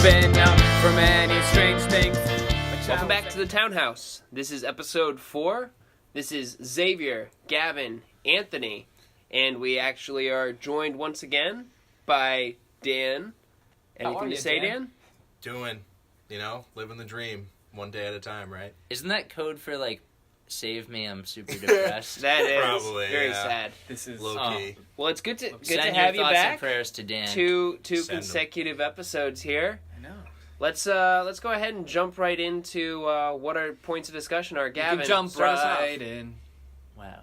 been out for many strange things. Welcome back to the Townhouse. This is episode 4. This is Xavier, Gavin, Anthony, and we actually are joined once again by Dan. Anything to say, Dan? Doing, living the dream one day at a time, right? Isn't that code for, save me, I'm super depressed? That is Probably, very yeah. sad. This is low-key. Well, it's good to Send have your you thoughts back. and prayers to Dan. Two Send consecutive episodes here. I know. Let's go ahead and jump right into what our points of discussion are. Gavin, You can jump start us off. right in. Wow.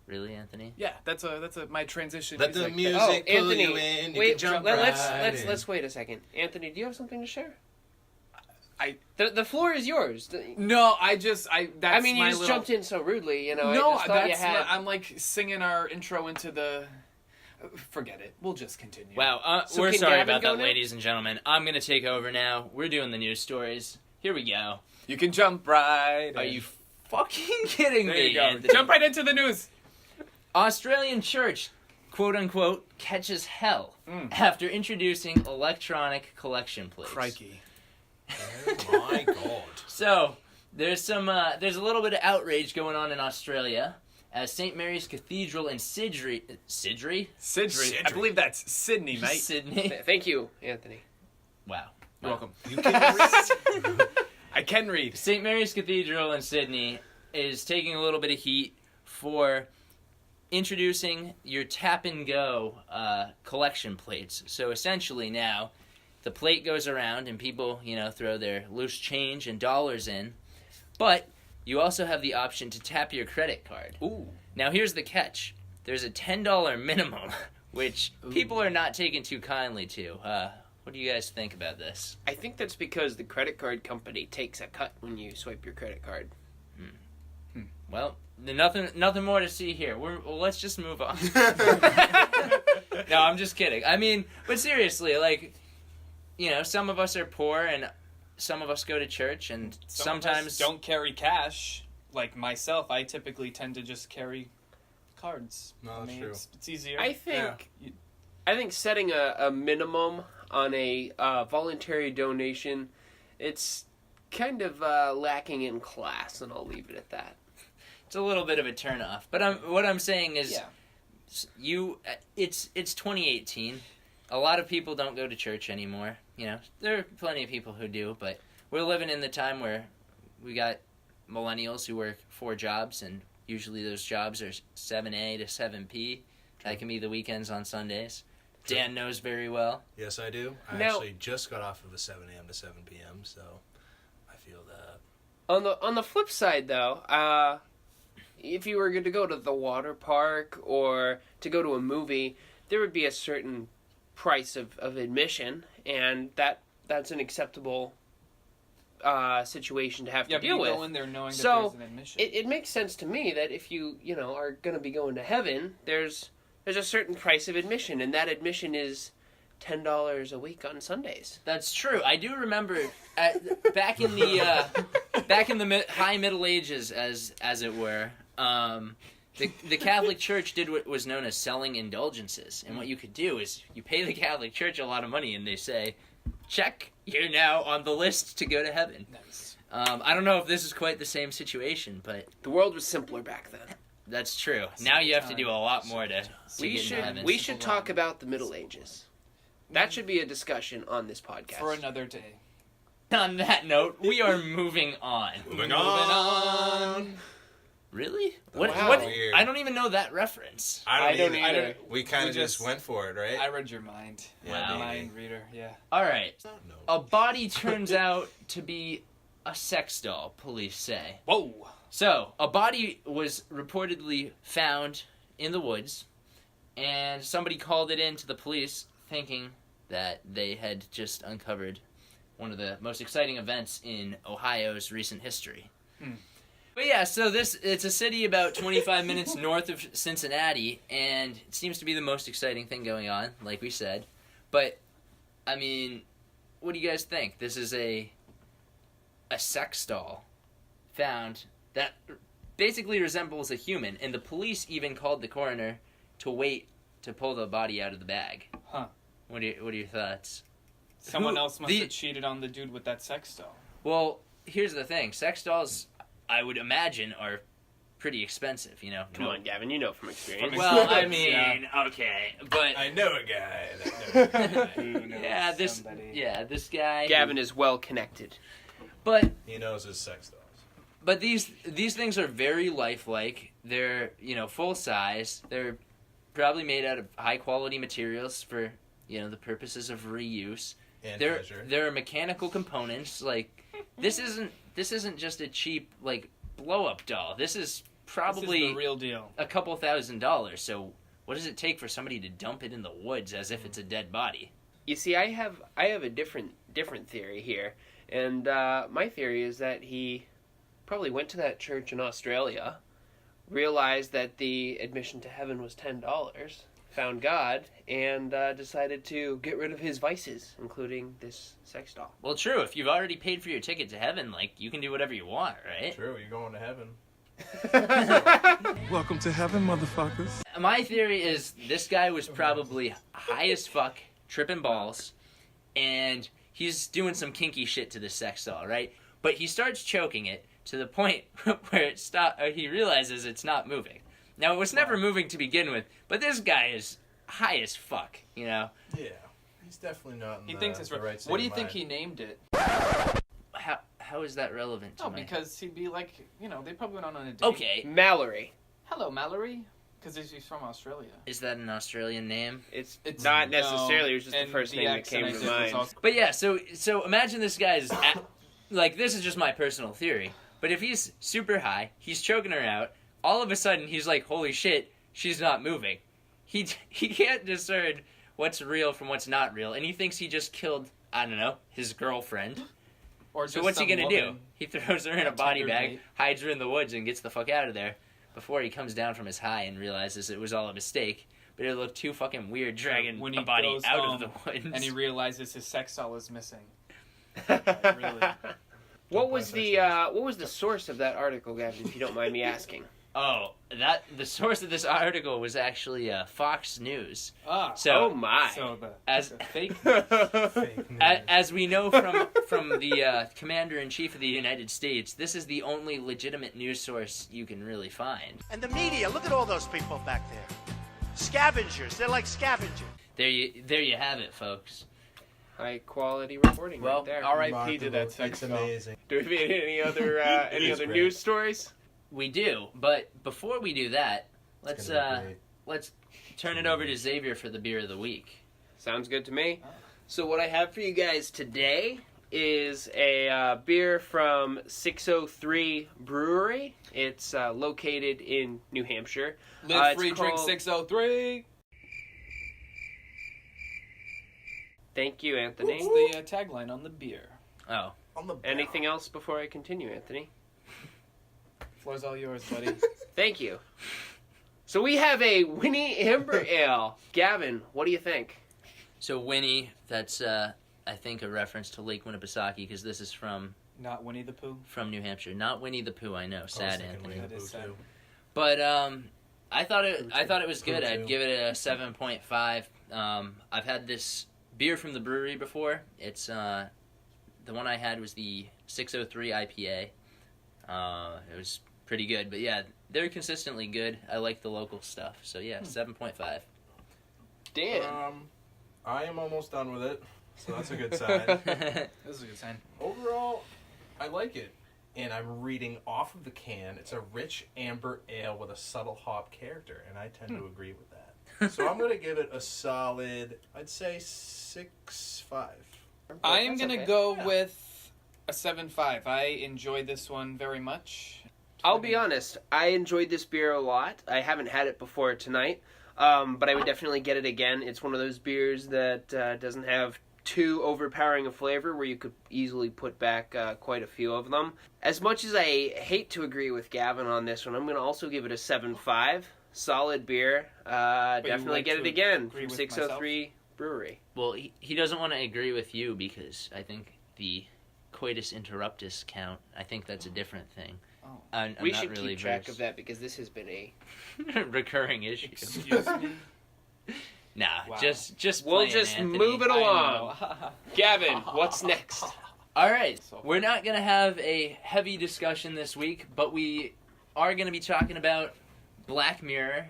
Really, Anthony? Yeah, that's my transition. Let the music. music pull Anthony, you in. You wait, can jump let's wait a second. Anthony, do you have something to share? The floor is yours. No, that's I mean, you my just little... jumped in so rudely, I No, just thought you had... I'm singing our intro into the... Forget it. We'll just continue. Wow, So we're can sorry Gavin about go that, now? ladies and gentlemen. I'm going to take over now. We're doing the news stories. Here we go. You can jump right Are in. you fucking kidding There me, you go. Anthony? Jump right into the news. Australian church, quote-unquote, catches hell after introducing electronic collection plates. Crikey. Oh my god. So, there's a little bit of outrage going on in Australia as St. Mary's Cathedral in Sidri? Sidri. I believe that's Sydney, mate. Sydney. Thank you, Anthony. Wow. You're welcome. You can read. I can read. St. Mary's Cathedral in Sydney is taking a little bit of heat for introducing your tap-and-go collection plates. So essentially now, the plate goes around and people, throw their loose change and dollars in, but you also have the option to tap your credit card. Ooh. Now here's the catch. There's a $10 minimum, which people are not taking too kindly to. What do you guys think about this? I think that's because the credit card company takes a cut when you swipe your credit card. Well, nothing more to see here. Let's just move on. No, I'm just kidding. I mean, but seriously, some of us are poor and some of us go to church and Some of sometimes us don't carry cash. Like myself, I typically tend to just carry cards. No, that's true. It's easier. I think setting a minimum on a voluntary donation, it's kind of lacking in class, and I'll leave it at that. it's a little bit of a turnoff. But what I'm saying is, Yeah. it's 2018. A lot of people don't go to church anymore. There are plenty of people who do, but we're living in the time where we got millennials who work 4 jobs, and usually those jobs are 7A to 7P. That can be the weekends on Sundays. True. Dan knows very well. Yes, I do. I Now- actually just got off of a 7 a.m. to 7 p.m., so I feel that. On the flip side, though, if you were to go to the water park or to go to a movie, there would be a certain price of admission, and that's an acceptable situation to have to but deal you with. go in there knowing that So, there's an admission. It makes sense to me that if you are going to be going to heaven, there's a certain price of admission, and that admission is $10 a week on Sundays. That's true. I do remember back in the high Middle Ages, as it were. The Catholic Church did what was known as selling indulgences, and what you could do is you pay the Catholic Church a lot of money, and they say, "Check, you're now on the list to go to heaven." Nice. I don't know if this is quite the same situation, but The world was simpler back then. that's true. Now you have to do a lot more to We get into heaven. should talk about the Middle Ages. That should be a discussion on this podcast. For another day. On that note, we are moving on. Moving on. Really? Wow. What? Weird. I don't even know that reference. I don't either. We kind We of just just- went for it, right? I read your mind. Wow. Mind reader, yeah. All right. No. A body turns out to be a sex doll, police say. Whoa! So, a body was reportedly found in the woods, and somebody called it in to the police thinking that they had just uncovered one of the most exciting events in Ohio's recent history. But yeah, so it's a city about 25 minutes north of Cincinnati, and it seems to be the most exciting thing going on, like we said. But, I mean, what do you guys think? This is a sex doll found that basically resembles a human, and the police even called the coroner to wait to pull the body out of the bag. Huh. What are your thoughts? Someone else must have cheated on the dude with that sex doll. Well, here's the thing. Sex dolls, I would imagine, are pretty expensive, you know? Come on, Gavin, you know from experience. Well, I mean, okay, but... I know a guy that knows. this guy... Gavin is well connected. But... He knows his sex dolls. But these things are very lifelike. They're, full size. They're probably made out of high-quality materials for, the purposes of reuse. And pleasure. There are mechanical components. Like, this isn't just a cheap, blow-up doll. This is probably this is the real deal. a couple $1,000s. So what does it take for somebody to dump it in the woods as if it's a dead body? You see, I have a different theory here, and my theory is that he probably went to that church in Australia, realized that the admission to heaven was $10, found God, and decided to get rid of his vices, including this sex doll. Well, true. If you've already paid for your ticket to heaven, you can do whatever you want, right? True, you're going to heaven. Welcome to heaven, motherfuckers. My theory is this guy was probably high as fuck, tripping balls, and he's doing some kinky shit to this sex doll, right? But he starts choking it to the point where he realizes it's not moving. Now, it was never moving to begin with, but this guy is high as fuck, Yeah, he's definitely not in He thinks it's the right state What do you of think mind. he named it? How is that relevant to me? Because he'd be like, they probably went on a date. Okay. Mallory. Hello, Mallory. Because he's from Australia. Is that an Australian name? It's not necessarily. It was just the and first name that came accent I to did was mind. also- But yeah, so imagine this guy's... this is just my personal theory. But if he's super high, he's choking her out, all of a sudden he's like, holy shit, she's not moving. He can't discern what's real from what's not real, and he thinks he just killed, I don't know, his girlfriend. Or So just what's he some gonna do? woman. He throws her in a body Tinder bag, date. hides her in the woods, and gets the fuck out of there before he comes down from his high and realizes it was all a mistake. But it looked too fucking weird dragging When a he body goes out home of the woods. And he realizes his sex doll is missing. Really. What was the source of that article, Gavin, if you don't mind me asking? Oh, the source of this article was actually Fox News. Ah. Oh my. So As- the fake. Fake news. As we know from the Commander-in-Chief of the United States, this is the only legitimate news source you can really find. And the media, look at all those people back there. Scavengers, they're like scavengers. There you have it, folks. High quality reporting Well, right there. R.I.P. to that sex It's doll. amazing. Do we have any other is great. news stories? We do, but before we do that, let's It's gonna be great. let's turn it over to Xavier for the beer of the week. Sounds good to me. So what I have for you guys today is a beer from 603 Brewery. It's located in New Hampshire. Live It's free, drink called- 603. Thank you, Anthony. It's the tagline on the beer. Oh, On the Anything else before I continue, Anthony? Floor's all yours, buddy. Thank you. So we have a Winnie Amber Ale. Gavin, what do you think? so Winnie, that's I think a reference to Lake Winnipesaukee because this is from Not Winnie the Pooh. New Hampshire, not Winnie the Pooh. I know, sad Anthony. That is sad. But I thought it was good. Pooh I'd too. give it a 7.5. I've had this beer from the brewery before. It's the one I had was the 603 IPA. It was pretty good, but yeah, they're consistently good. I like the local stuff, so yeah, 7.5. Dan. I am almost done with it, so that's a good sign. This is a good sign. Overall, I like it. And I'm reading off of the can. It's a rich amber ale with a subtle hop character, and I tend to agree with that. So I'm going to give it a solid, I'd say 6.5. I am That's going to okay. go Yeah. with a 7.5. I enjoyed this one very much. I'll be honest, I enjoyed this beer a lot. I haven't had it before tonight, but I would definitely get it again. It's one of those beers that doesn't have too overpowering a flavor where you could easily put back quite a few of them. As much as I hate to agree with Gavin on this one, I'm going to also give it a 7.5. Solid beer. Definitely like get to it again agree from with 603 Brewery. Well, he doesn't want to agree with you because I think the coitus interruptus count. I think that's a different thing. Oh. I'm We not should really keep track versed. of that because this has been a... recurring issue. Excuse me? Nah, Wow. just We'll playing, just Anthony. move it I along. know. Gavin, what's next? All right, So we're not going to have a heavy discussion this week, but we are going to be talking about Black Mirror.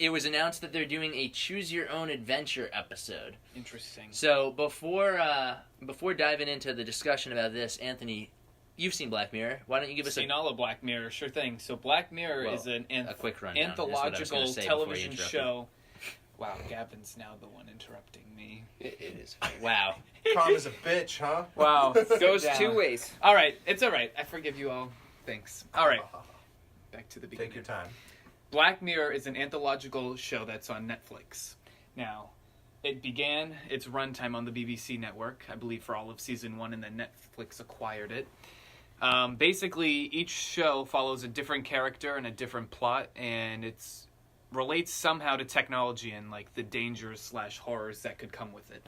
It was announced that they're doing a Choose Your Own Adventure episode. Interesting. So before diving into the discussion about this, Anthony, you've seen Black Mirror. Why don't you give us Seen all of Black Mirror, sure thing. So Black Mirror is an a quick rundown? is what I was anthological gonna say before you television interrupted. show. Wow, Gavin's now the one interrupting me. It is. Wow. Calm as a bitch, huh? Wow. Goes Yeah. 2 ways. All right, it's all right. I forgive you all. Thanks. All right, back to the beginning. Take your time. Black Mirror is an anthological show that's on Netflix. Now, it began its runtime on the BBC network, I believe, for all of season 1, and then Netflix acquired it. Basically, each show follows a different character and a different plot, and it's relates somehow to technology and like the dangers / horrors that could come with it.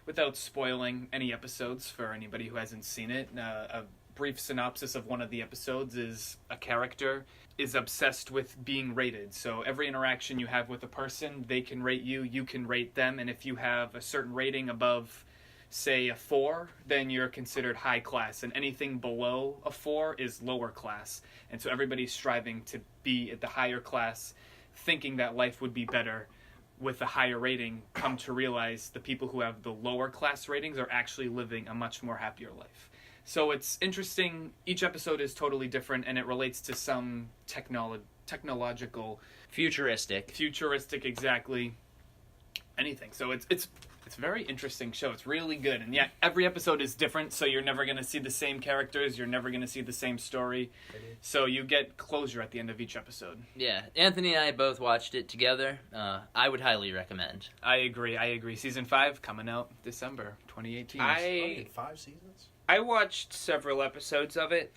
Without spoiling any episodes for anybody who hasn't seen it, a brief synopsis of one of the episodes is a character is obsessed with being rated. So every interaction you have with a person, they can rate you, you can rate them, and if you have a certain rating above, say, a 4, then you're considered high class, and anything below a 4 is lower class. And so everybody's striving to be at the higher class, thinking that life would be better with a higher rating, come to realize the people who have the lower class ratings are actually living a much more happier life. So it's interesting. Each episode is totally different, and it relates to some technological, Futuristic. exactly, anything. So it's a very interesting show. It's really good, and yeah, every episode is different. So you're never going to see the same characters. You're never going to see the same story. So you get closure at the end of each episode. Yeah, Anthony and I both watched it together. I would highly recommend. I agree. Season 5 coming out December 2018. Only 5 seasons? I watched several episodes of it.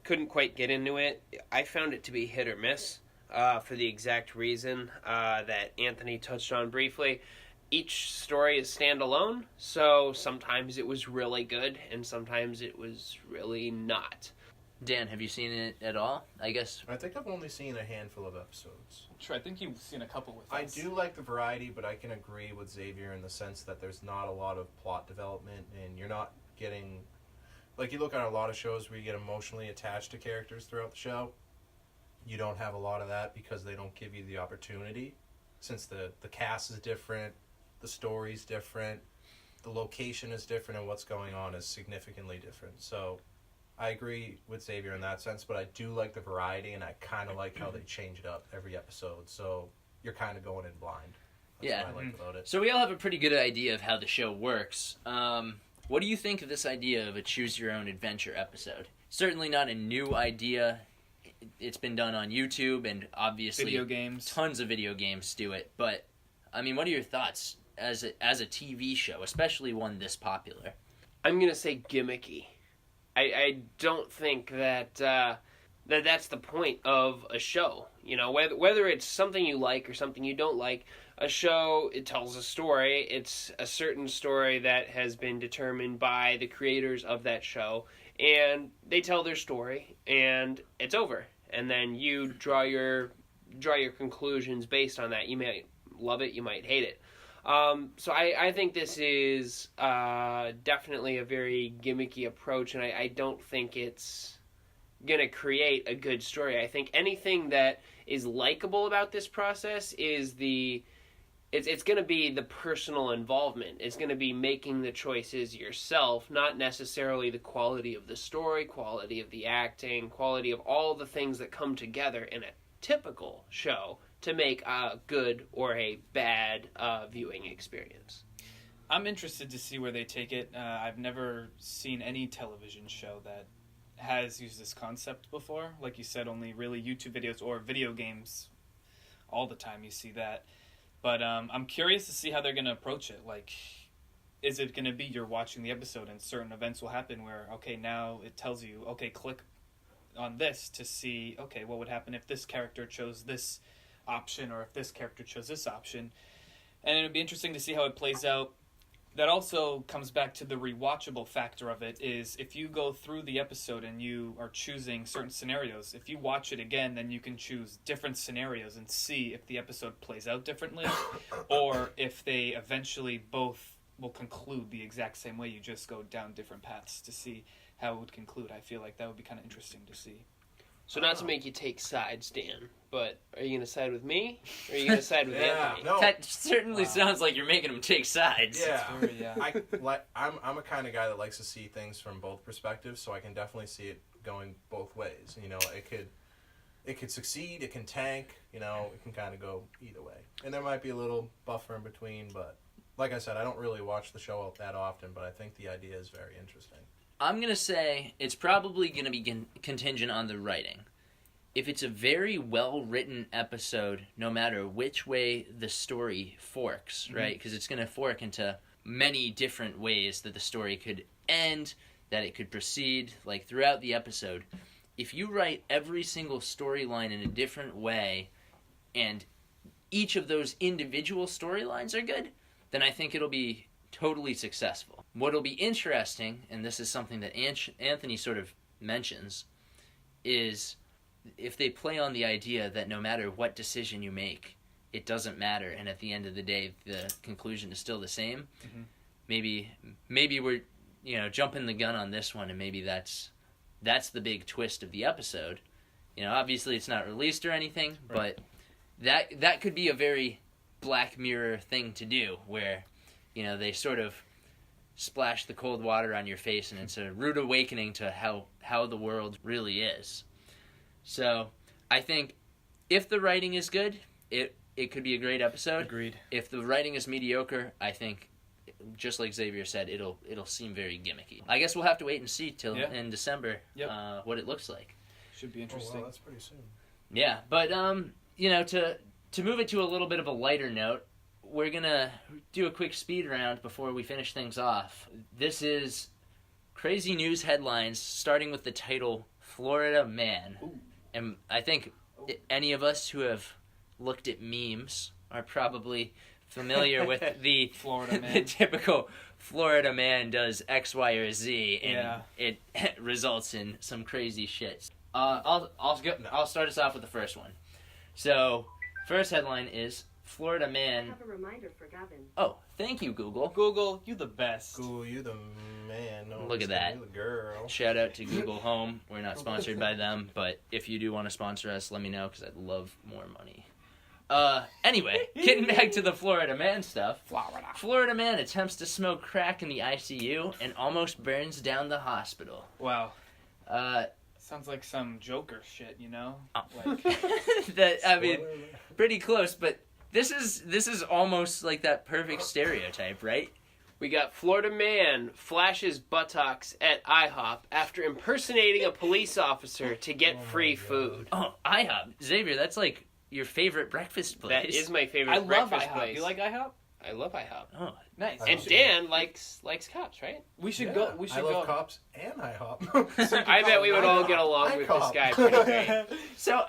Couldn't quite get into it. I found it to be hit or miss for the exact reason that Anthony touched on briefly. Each story is standalone, so sometimes it was really good and sometimes it was really not. Dan, have you seen it at all? I guess. I think I've only seen a handful of episodes. Sure, I think you've seen a couple with I us. do like the variety, but I can agree with Xavier in the sense that there's not a lot of plot development, and you're not getting... Like, you look at a lot of shows where you get emotionally attached to characters throughout the show. You don't have a lot of that because they don't give you the opportunity. Since the cast is different, the story's different, the location is different, and what's going on is significantly different. So I agree with Xavier in that sense, but I do like the variety, and I kind of like how they change it up every episode. So you're kind of going in blind. That's Yeah. what I like about it. So we all have a pretty good idea of how the show works. What do you think of this idea of a Choose Your Own Adventure episode? Certainly not a new idea. It's been done on YouTube, and obviously Video games. tons of video games do it. But, I mean, what are your thoughts as a TV show, especially one this popular? I'm going to say gimmicky. I don't think that that's the point of a show. You know, whether it's something you like or something you don't like, a show, it tells a story. It's a certain story that has been determined by the creators of that show, and they tell their story, and it's over. And then you draw your conclusions based on that. You might love it, you might hate it. So I think this is definitely a very gimmicky approach, and I don't think it's going to create a good story. I think anything that is likable about this process is it's going to be the personal involvement. It's going to be making the choices yourself, not necessarily the quality of the story, quality of the acting, quality of all the things that come together in a typical show to make a good or a bad viewing experience. I'm interested to see where they take it. I've never seen any television show that has used this concept before. Like you said, only really YouTube videos or video games. All the time you see that. But I'm curious to see how they're going to approach it. Like, is it going to be you're watching the episode and certain events will happen where, okay, now it tells you, okay, click on this to see, okay, what would happen if this character chose this option or if this character chose this option. And it would be interesting to see how it plays out That also comes back to the rewatchable factor of it, is if you go through the episode and you are choosing certain scenarios, if you watch it again, then you can choose different scenarios and see if the episode plays out differently or if they eventually both will conclude the exact same way. You just go down different paths to see how it would conclude. I feel like that would be kind of interesting to see. So not to make you take sides, Dan, but are you going to side with me, or are you going to side with Anthony? No. That certainly sounds like you're making them take sides. Yeah, I'm a kind of guy that likes to see things from both perspectives, so I can definitely see it going both ways. You know, it could succeed, it can tank. You know, it can kind of go either way, and there might be a little buffer in between. But like I said, I don't really watch the show that often, but I think the idea is very interesting. I'm going to say it's probably going to be contingent on the writing. If it's a very well-written episode, no matter which way the story forks, right? Because it's going to fork into many different ways that the story could end, that it could proceed, like throughout the episode. If you write every single storyline in a different way, and each of those individual storylines are good, then I think it'll be totally successful. What'll be interesting, and this is something that Anthony sort of mentions, is if they play on the idea that no matter what decision you make, it doesn't matter, and at the end of the day, the conclusion is still the same. Maybe we're jumping the gun on this one, and maybe that's the big twist of the episode. You know, obviously it's not released or anything, but that could be a very Black Mirror thing to do, where they sort of splash the cold water on your face, and it's a rude awakening to how the world really is. So I think if the writing is good, it could be a great episode. Agreed. If the writing is mediocre, I think, just like Xavier said, it'll seem very gimmicky. I guess we'll have to wait and see till in December what it looks like. Should be interesting. Oh, wow, that's pretty soon. Yeah, but to move it to a little bit of a lighter note, we're going to do a quick speed round before we finish things off. This is crazy news headlines, starting with the title, Florida Man. Ooh. And I think any of us who have looked at memes are probably familiar with the Florida Man. The typical Florida man does X, Y, or Z, and it results in some crazy shit. I'll start us off with the first one. So, first headline is Florida man. I have a reminder for Gavin. Oh, thank you, Google. Google, you the best. Google, you the man. No, Look at that. You the girl. Shout out to Google Home. We're not sponsored by them, but if you do want to sponsor us, let me know, because I'd love more money. Anyway, getting back to the Florida man stuff. Florida man attempts to smoke crack in the ICU and almost burns down the hospital. Wow. Sounds like some Joker shit, you know? Like, Pretty close, but this is almost like that perfect stereotype, right? We got Florida man flashes buttocks at IHOP after impersonating a police officer to get free food. Oh, IHOP. Xavier, that's like your favorite breakfast place. That is my favorite I love breakfast IHOP. place. You like IHOP? I love IHOP. Oh, Nice. And Dan likes cops, right? We should go. We should I go. love cops and IHOP. I bet we would all get along with this guy pretty great. so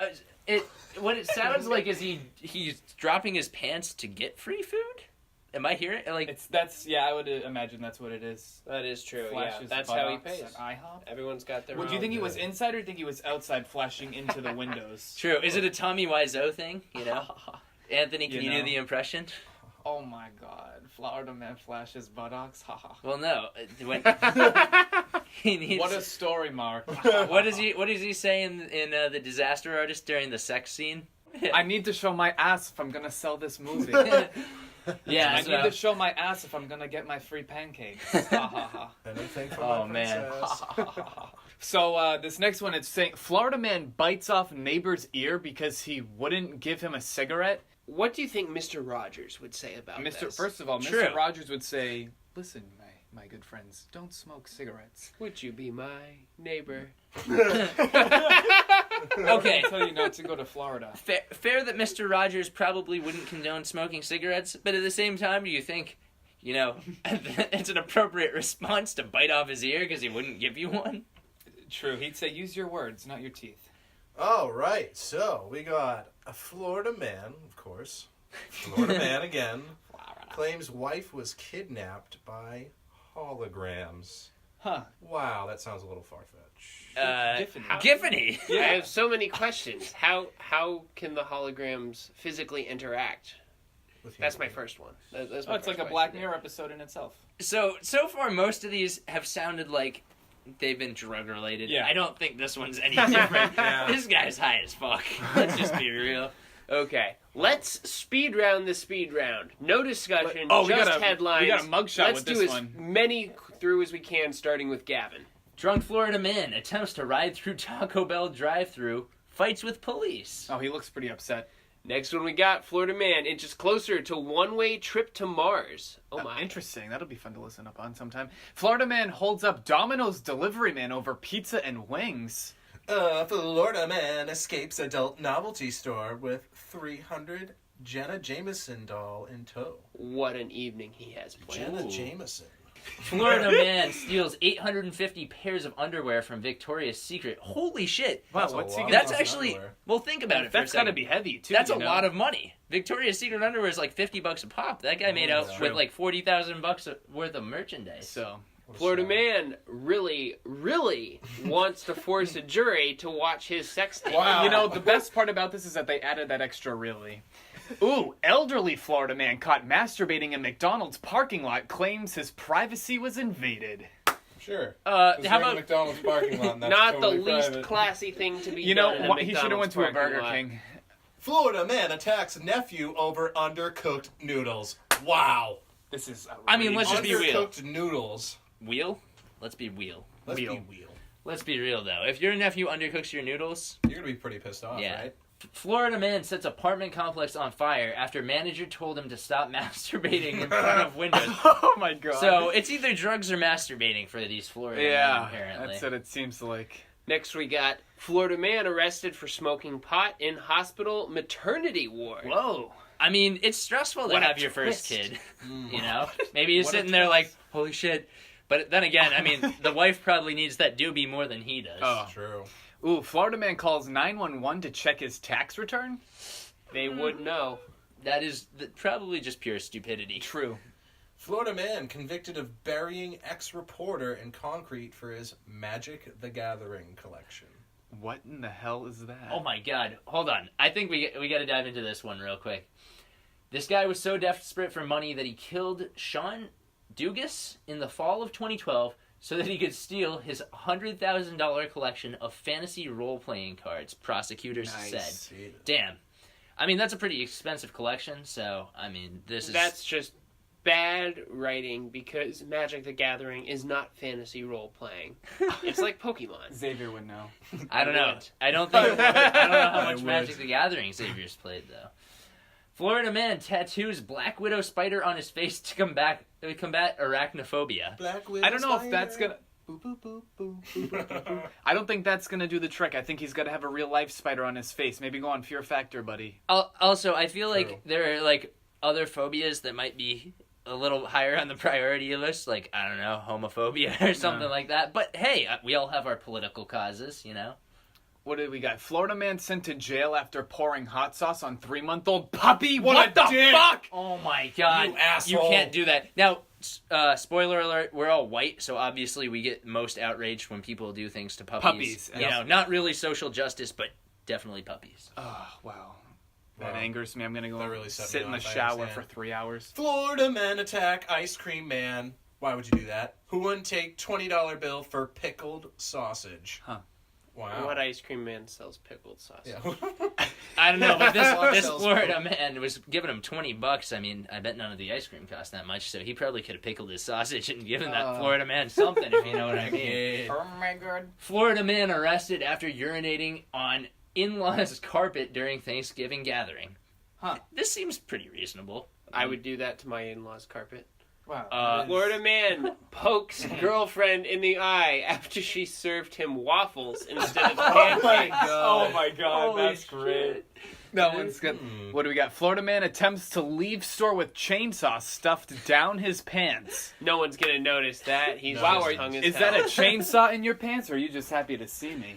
what it sounds like is he's dropping his pants to get free food? Am I hearing like I would imagine that's what it is. That is true. Flashes Yeah, that's how he buttocks pays. at IHOP. Everyone's got their. Would you own- think he was inside or think he was outside flashing into the windows? true? Is it a Tommy Wiseau thing? You know, Anthony, can you do know. the impression? Oh my God, Florida man flashes buttocks. Haha. Well, no. When he needs, What a story, Mark. what does he say in the Disaster Artist during the sex scene? I need to show my ass if I'm gonna sell this movie. Yeah, I so- need to show my ass if I'm gonna get my free pancakes. Ha ha ha. Anything for Oh, my man. princess. So this next one, it's saying Florida man bites off neighbor's ear because he wouldn't give him a cigarette. What do you think Mr. Rogers would say about this? First of all, True. Mr. Rogers would say, "Listen, my good friends, don't smoke cigarettes." Would you be my neighbor? Okay. I tell you not to go to Florida. Fair that Mr. Rogers probably wouldn't condone smoking cigarettes, but at the same time, do you think, it's an appropriate response to bite off his ear because he wouldn't give you one? True, he'd say, "Use your words, not your teeth." All right, so we got a Florida man, of course. Florida man again. claims wife was kidnapped by holograms. Huh. Wow, that sounds a little far-fetched. Giffany. I have so many questions. How can the holograms physically interact? That's my first one. That's my It's like first a Black question. Mirror episode in itself. So far, most of these have sounded like they've been drug related. Yeah. I don't think this one's any different. This guy's high as fuck. Let's just be real. Okay, let's speed round the speed round. No discussion, Oh, we just got a- headlines. we got a mugshot Let's with do this as one. many through as we can, starting with Gavin. Drunk Florida man attempts to ride through Taco Bell drive-thru, fights with police. Oh, he looks pretty upset. Next one we got, Florida man inches closer to one-way trip to Mars. Oh my. Interesting. That'll be fun to listen up on sometime. Florida man holds up Domino's delivery man over pizza and wings. Florida man escapes adult novelty store with 300 Jenna Jameson doll in tow. What an evening he has planned. Jenna Jameson. Florida man steals 850 pairs of underwear from Victoria's Secret. Holy shit. Wow, That's a what's he lot. gonna That's That's actually... underwear. Well, think about it for a That's got to second. be heavy, too. That's you a know? lot of money. Victoria's Secret underwear is like $50 a pop. That guy made out that's with true. like $40,000 worth of merchandise. So, Florida man really, really wants to force a jury to watch his sex tape. Wow. you know, the best part about this is that they added that extra really. Ooh, elderly Florida man caught masturbating in McDonald's parking lot claims his privacy was invaded. Sure. How You're in about... McDonald's parking lot, and that's Not totally the least private. classy thing to be You done in know, a he should have went McDonald's to a parking Burger lot. King. Florida man attacks nephew over undercooked noodles. Wow. This is outrageous. I mean, let's just be real. Undercooked noodles. Wheel? Let's be wheel. Let's Wheel. be wheel. Let's be real, though. If your nephew undercooks your noodles... You're gonna be pretty pissed off, Yeah. right? Florida man sets apartment complex on fire after manager told him to stop masturbating in front of windows. Oh my god. So it's either drugs or masturbating for these Florida men, yeah, apparently. that's what it seems like. Next we got Florida man arrested for smoking pot in hospital maternity ward. Whoa. I mean, it's stressful to What a have your first twist. kid. You know? Maybe he's What a sitting there twist. like, holy shit. But then again, I mean, the wife probably needs that doobie more than he does. Oh. True. Ooh, Florida man calls 911 to check his tax return? They would know. That is probably just pure stupidity. True. Florida man convicted of burying ex-reporter in concrete for his Magic the Gathering collection. What in the hell is that? Oh my god. Hold on. I think we got to dive into this one real quick. This guy was so desperate for money that he killed Sean Dugas in the fall of 2012 so that he could steal his $100,000 collection of fantasy role-playing cards, prosecutors Nice. said. Damn. I mean, that's a pretty expensive collection, so, I mean, this is... That's just bad writing because Magic the Gathering is not fantasy role playing. It's like Pokemon. Xavier would know. I don't know. would. I don't know how I much would. Magic the Gathering Xavier's played, though. Florida man tattoos Black Widow spider on his face to combat arachnophobia. Black Widow I don't know if spider. that's gonna... Boop, boop, boop, boop, boop, boop, boop. I don't think that's gonna do the trick. I think he's gotta have a real life spider on his face. Maybe go on Fear Factor, buddy. Also, I feel like True. there are like other phobias that might be a little higher on the priority list, like I don't know, homophobia or something like that. But hey, we all have our political causes, you know. What did we got? Florida man sent to jail after pouring hot sauce on 3-month-old puppy? What What a the dick! fuck? Oh my god, You asshole. can't do that. Now, spoiler alert: we're all white, so obviously we get most outraged when people do things to puppies. Puppies, You yes. know, not really social justice, but definitely puppies. Oh, wow. That Wow. angers me. I'm gonna go That really set sit me in the off, I shower for understand. 3 hours. Florida man attack ice cream man. Why would you do that? Who wouldn't take $20 bill for pickled sausage? Huh. Wow. What ice cream man sells pickled sausage? Yeah. I don't know, but Clark this sells Florida man was giving him $20. I mean, I bet none of the ice cream cost that much, so he probably could have pickled his sausage and given that Florida man something, if you know what I mean. Yeah. Oh my god. Florida man arrested after urinating on in-laws' carpet during Thanksgiving gathering. Huh. This seems pretty reasonable. I would do that to my in-laws' carpet. Wow. Florida man pokes girlfriend in the eye after she served him waffles instead of pancakes. Oh my god, Holy that's great. That one's good. What do we got? Florida man attempts to leave store with chainsaw stuffed down his pants. No one's gonna notice that. He's Wow, just are- hung as Is hell. that a chainsaw in your pants, or are you just happy to see me?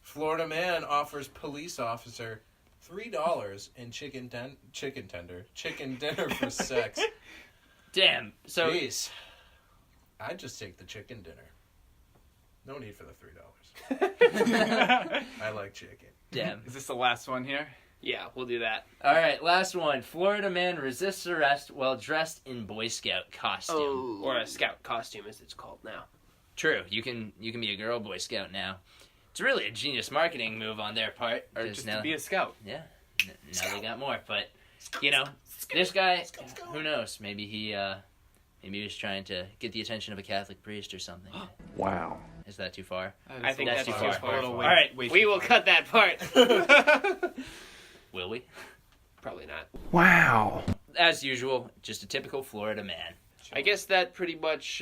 Florida man offers police officer $3 in chicken dinner for sex. Damn. So Jeez. I'd just take the chicken dinner. No need for the $3. I like chicken. damn. Is this the last one here? Yeah, we'll do that. All right, last one. Florida man resists arrest while dressed in Boy Scout costume. Or a scout costume, as it's called now. True. You can be a girl Boy Scout now. It's really a genius marketing move on their part. Or 'cause just now, to be a scout? yeah. Now they got more, but this guy, who knows? Maybe he was trying to get the attention of a Catholic priest or something. Wow. Is that too far? I think that's too far. A little way, All right, way We too will far. cut that part. Will we? Probably not. Wow. As usual, just a typical Florida man. I guess that pretty much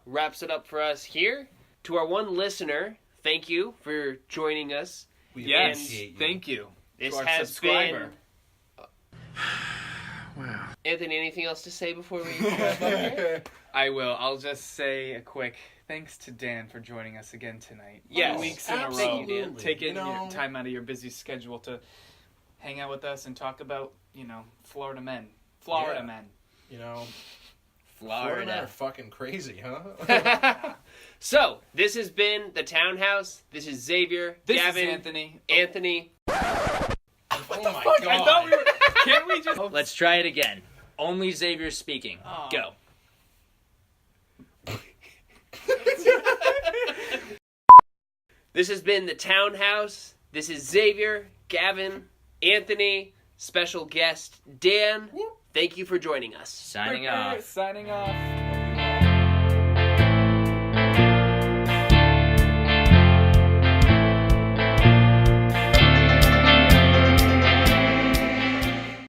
wraps it up for us here. To our one listener, thank you for joining us. We Yes, appreciate you. thank you. This To our has subscriber. been... Wow. Anthony, anything else to say before we wrap up here? I will. I'll just say a quick thanks to Dan for joining us again tonight. Yes, 2 weeks in a row. absolutely. Taking You know- your time out of your busy schedule to hang out with us and talk about, Florida men. Florida Yeah. men. You know, Florida men Florida. are fucking crazy, huh? So, this has been the Townhouse. This is Xavier, This Gavin, is Anthony. Anthony. What the fuck? I thought we were... Can't we just... Let's try it again. Only Xavier speaking. Oh. Go. This has been the Townhouse. This is Xavier, Gavin, Anthony, special guest Dan. Thank you for joining us. Signing off. Signing off.